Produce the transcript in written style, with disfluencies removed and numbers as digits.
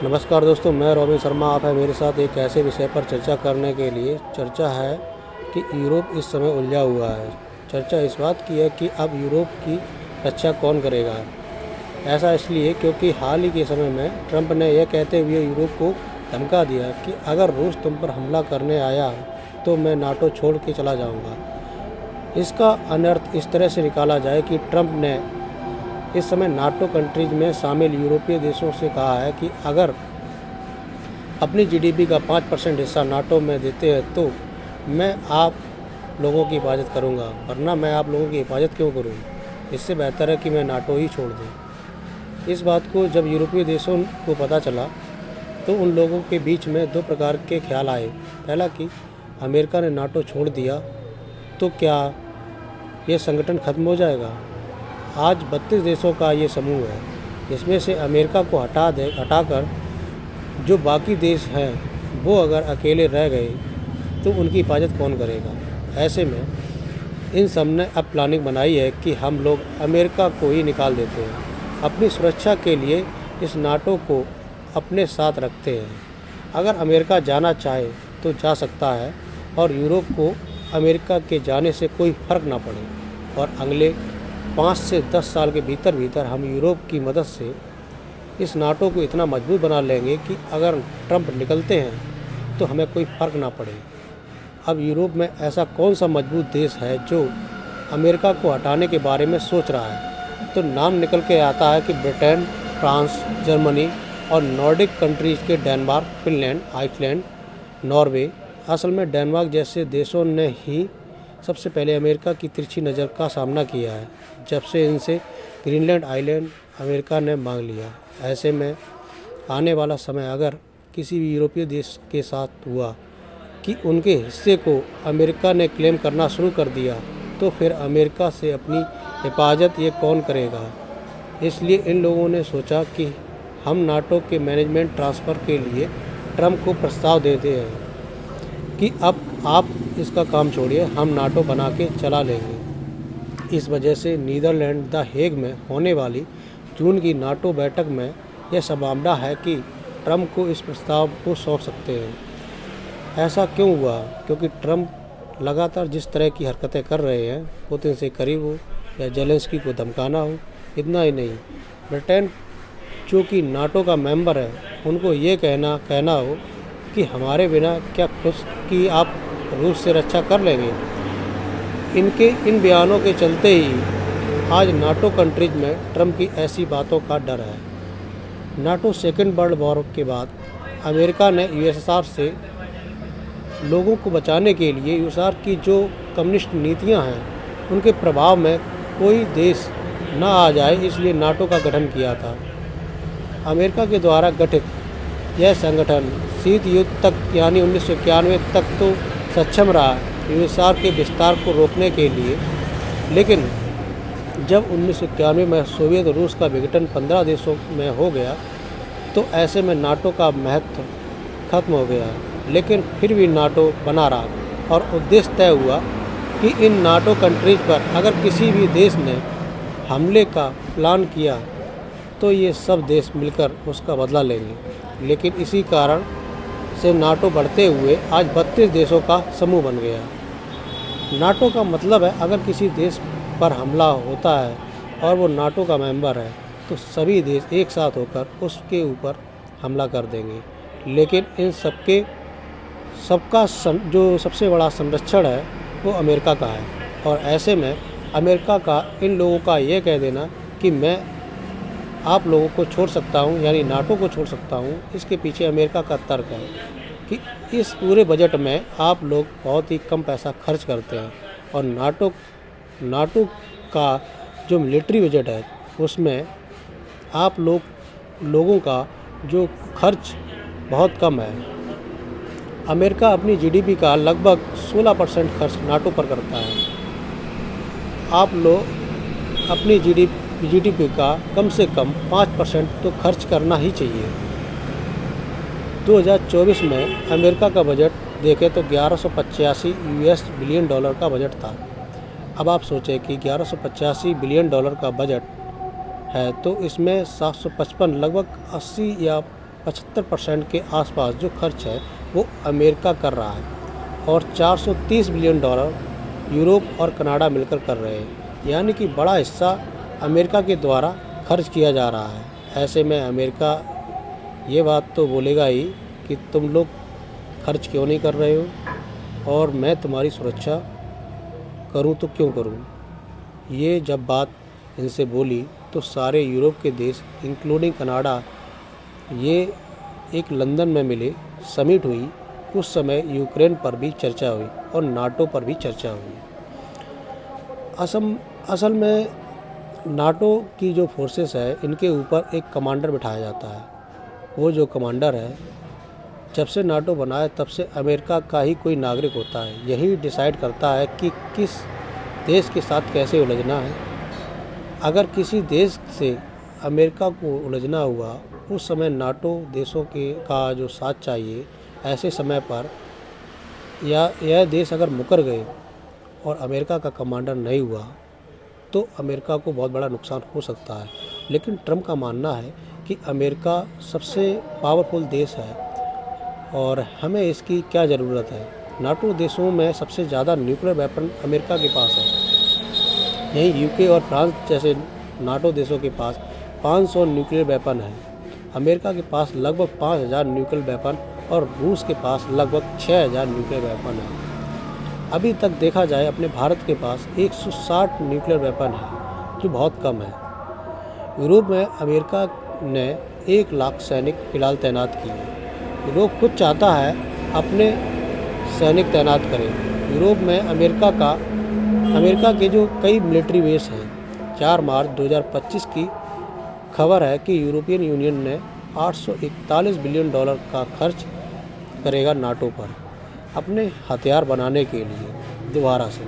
नमस्कार दोस्तों, मैं रॉबिन शर्मा। आप हैं मेरे साथ एक ऐसे विषय पर चर्चा करने के लिए। चर्चा है कि यूरोप इस समय उलझा हुआ है। चर्चा इस बात की है कि अब यूरोप की रक्षा कौन करेगा। ऐसा इसलिए क्योंकि हाल ही के समय में ट्रंप ने यह कहते हुए यूरोप को धमका दिया कि अगर रूस तुम पर हमला करने आया तो मैं नाटो छोड़ के चला जाऊंगा। इसका अनर्थ इस तरह से निकाला जाए कि ट्रंप ने इस समय नाटो कंट्रीज में शामिल यूरोपीय देशों से कहा है कि अगर अपनी जीडीपी का 5% हिस्सा नाटो में देते हैं तो मैं आप लोगों की हिफाजत करूंगा, वरना मैं आप लोगों की हिफाजत क्यों करूं। इससे बेहतर है कि मैं नाटो ही छोड़ दूं। इस बात को जब यूरोपीय देशों को पता चला तो उन लोगों के बीच में दो प्रकार के ख्याल आए। पहला कि अमेरिका ने नाटो छोड़ दिया तो क्या ये संगठन खत्म हो जाएगा। आज 32 देशों का ये समूह है। इसमें से अमेरिका को हटाकर जो बाकी देश हैं वो अगर अकेले रह गए तो उनकी हिफाजत कौन करेगा। ऐसे में इन सब ने अब प्लानिंग बनाई है कि हम लोग अमेरिका को ही निकाल देते हैं। अपनी सुरक्षा के लिए इस नाटो को अपने साथ रखते हैं। अगर अमेरिका जाना चाहे तो जा सकता है और यूरोप को अमेरिका के जाने से कोई फ़र्क ना पड़े। और अगले 5 से 10 साल के भीतर हम यूरोप की मदद से इस नाटो को इतना मजबूत बना लेंगे कि अगर ट्रंप निकलते हैं तो हमें कोई फ़र्क ना पड़े। अब यूरोप में ऐसा कौन सा मजबूत देश है जो अमेरिका को हटाने के बारे में सोच रहा है। तो नाम निकल के आता है कि ब्रिटेन, फ्रांस, जर्मनी और नॉर्डिक कंट्रीज़ के डेनमार्क, फिनलैंड, आइसलैंड, नॉर्वे। असल में डेनमार्क जैसे देशों ने ही सबसे पहले अमेरिका की तिरछी नज़र का सामना किया है, जब से इनसे ग्रीनलैंड आइलैंड अमेरिका ने मांग लिया। ऐसे में आने वाला समय अगर किसी भी यूरोपीय देश के साथ हुआ कि उनके हिस्से को अमेरिका ने क्लेम करना शुरू कर दिया तो फिर अमेरिका से अपनी हिफाजत ये कौन करेगा। इसलिए इन लोगों ने सोचा कि हम नाटो के मैनेजमेंट ट्रांसफ़र के लिए ट्रंप को प्रस्ताव देते हैं कि अब आप इसका काम छोड़िए, हम नाटो बना के चला लेंगे। इस वजह से नीदरलैंड द हेग में होने वाली जून की नाटो बैठक में यह संभावना है कि ट्रंप को इस प्रस्ताव को सौंप सकते हैं। ऐसा क्यों हुआ? क्योंकि ट्रंप लगातार जिस तरह की हरकतें कर रहे हैं, पुतिन से करीब हो या जेलेंस्की को धमकाना हो। इतना ही नहीं, ब्रिटेन जो कि नाटो का मेंबर है, उनको ये कहना हो कि हमारे बिना क्या खुद की आप रूस से रक्षा कर लेंगे। इनके इन बयानों के चलते ही आज नाटो कंट्रीज में ट्रंप की ऐसी बातों का डर है। नाटो सेकेंड वर्ल्ड वॉर के बाद अमेरिका ने यूएसएसआर से लोगों को बचाने के लिए यूएसएसआर की जो कम्युनिस्ट नीतियां हैं उनके प्रभाव में कोई देश ना आ जाए, इसलिए नाटो का गठन किया था। अमेरिका के द्वारा गठित यह संगठन शीत युद्ध तक यानी 1991 तक तो सक्षम रहा यूएसएसआर के विस्तार को रोकने के लिए, लेकिन जब 1991 में सोवियत रूस का विघटन 15 देशों में हो गया तो ऐसे में नाटो का महत्व खत्म हो गया। लेकिन फिर भी नाटो बना रहा और उद्देश्य तय हुआ कि इन नाटो कंट्रीज पर अगर किसी भी देश ने हमले का प्लान किया तो ये सब देश मिलकर उसका बदला लेंगे। लेकिन इसी कारण से नाटो बढ़ते हुए आज 32 देशों का समूह बन गया। नाटो का मतलब है अगर किसी देश पर हमला होता है और वो नाटो का मेंबर है तो सभी देश एक साथ होकर उसके ऊपर हमला कर देंगे। लेकिन इन सबका जो सबसे बड़ा संरक्षण है वो अमेरिका का है। और ऐसे में अमेरिका का इन लोगों का ये कह देना कि मैं आप लोगों को छोड़ सकता हूँ, यानी नाटो को छोड़ सकता हूँ, इसके पीछे अमेरिका का तर्क है कि इस पूरे बजट में आप लोग बहुत ही कम पैसा खर्च करते हैं और नाटो का जो मिलिट्री बजट है उसमें आप लोगों का जो खर्च बहुत कम है। अमेरिका अपनी जीडीपी का लगभग 16% खर्च नाटो पर करता है। आप लोग अपनी जीडीपी का कम से कम 5% तो खर्च करना ही चाहिए। 2024 में अमेरिका का बजट देखें तो 1185 यूएस बिलियन डॉलर का बजट था। अब आप सोचें कि 1185 बिलियन डॉलर का बजट है तो इसमें 755 लगभग 80 या 75% के आसपास जो खर्च है वो अमेरिका कर रहा है और $430 बिलियन यूरोप और कनाडा मिलकर कर रहे हैं। यानी कि बड़ा हिस्सा अमेरिका के द्वारा खर्च किया जा रहा है। ऐसे में अमेरिका ये बात तो बोलेगा ही कि तुम लोग खर्च क्यों नहीं कर रहे हो और मैं तुम्हारी सुरक्षा करूं तो क्यों करूं। ये जब बात इनसे बोली तो सारे यूरोप के देश इंक्लूडिंग कनाडा ये एक लंदन में मिले, समिट हुई। उस समय यूक्रेन पर भी चर्चा हुई और नाटो पर भी चर्चा हुई। असल में नाटो की जो फोर्सेस है इनके ऊपर एक कमांडर बिठाया जाता है। वो जो कमांडर है जब से नाटो बना है तब से अमेरिका का ही कोई नागरिक होता है। यही डिसाइड करता है कि किस देश के साथ कैसे उलझना है। अगर किसी देश से अमेरिका को उलझना हुआ उस समय नाटो देशों का जो साथ चाहिए। ऐसे समय पर या यह देश अगर मुकर गए और अमेरिका का कमांडर नहीं हुआ तो अमेरिका को बहुत बड़ा नुकसान हो सकता है। लेकिन ट्रम्प का मानना है कि अमेरिका सबसे पावरफुल देश है और हमें इसकी क्या ज़रूरत है। नाटो देशों में सबसे ज़्यादा न्यूक्लियर वेपन अमेरिका के पास है। यहीं यूके और फ्रांस जैसे नाटो देशों के पास 500 न्यूक्लियर वेपन है। अमेरिका के पास लगभग 5000 न्यूक्लियर वेपन और रूस के पास लगभग 6000 न्यूक्लियर वेपन है। अभी तक देखा जाए अपने भारत के पास 160 न्यूक्लियर वेपन है जो बहुत कम है। यूरोप में अमेरिका ने 1 लाख सैनिक फिलहाल तैनात किए हैं। यूरोप खुद चाहता है अपने सैनिक तैनात करें। यूरोप में अमेरिका के जो कई मिलिट्री बेस हैं। 4 मार्च 2025 की खबर है कि यूरोपियन यूनियन ने $841 बिलियन का खर्च करेगा नाटो पर अपने हथियार बनाने के लिए दोबारा से।